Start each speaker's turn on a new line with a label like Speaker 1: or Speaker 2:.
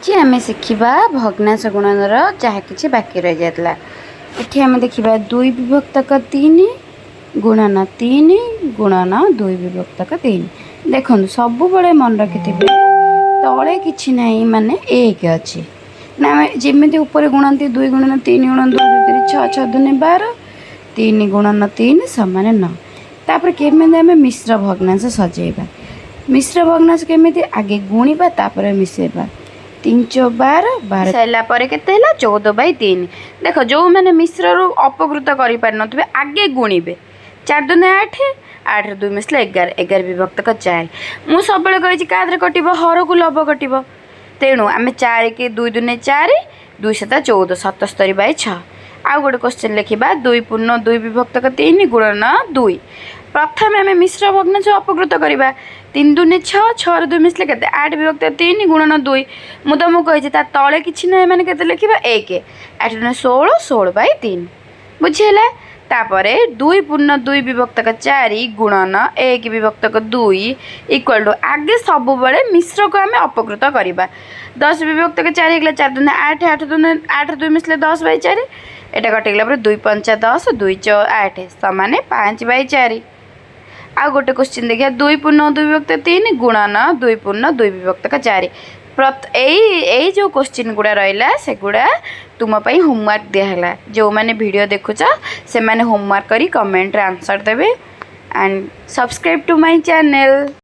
Speaker 1: जी आम शिखा भग्नांश गुणनर जहाँ कि बाकी रही जाता ये आम देखा दुई विभक्तक तीन गुणन तीन गुणन दुई विभक्तक तीन देखो सब बड़े मन रखि तले कि माने एक अच्छी ना जमी ऊपर गुणती दुई गुणन तीन गुणन दुई दुई तीन छः छः दूनी 12 तीन गुणन तीन समान 9 तापर केमी आम मिश्र भग्नांश सजेबा मिश्र भग्नांश केमी आगे गुणा तापर मिसेबा 3 चौ 12 12 सारापर के 14/3 देख जो मैंने मिश्र रू अपकृत कर पारे आगे गुणवे 4 दूने 8 8 2 मिसले 11 11 विभक्तक 4 मुझे सब कही क्या कट हर को लभ कट तेणु आम 4 के 2 दूने 4 2 7 14 77/6 आउ गोटे क्वेश्चन लिखा 2 पूर्ण 2 विभक्तक 3 गुणन 2 प्रथम आम मिश्र भग्नांश अपकृत करवा 3 दूने 6 6 2 मिसले के 8 विभक्त 3 गुणन 2 मुझे तुमको कही तले कि ना मैंने के लिखा 1 8 दूने 16 16/3 बुझीगला तापर 2 पूर्ण 2 विभक्तक 4 गुणन 1 विभक्तक 2 इक्वल टू आगे सब बड़े मिश्र को आम अपकृत करवा 10 विभक्तक 4 होगा 4 दूने 8 8 दूने 8 2 मिसले 10/4 एटा कटिगला 2 5 10 2 चौ 8 समान 5/4 आउ गोटे क्वेश्चन देखिए 2 पूर्ण 2 विभक्त 3 गुणन 2 पूर्ण 2 विभक्तक 4 यही जो क्वेश्चन गुड़ा रहा से गुड़ा तुम्हारे होमवर्क दिहला जो मैंने वीडियो देखुच से मैंने होमवर्क करी कमेंट रे आंसर देवे and subscribe to my channel.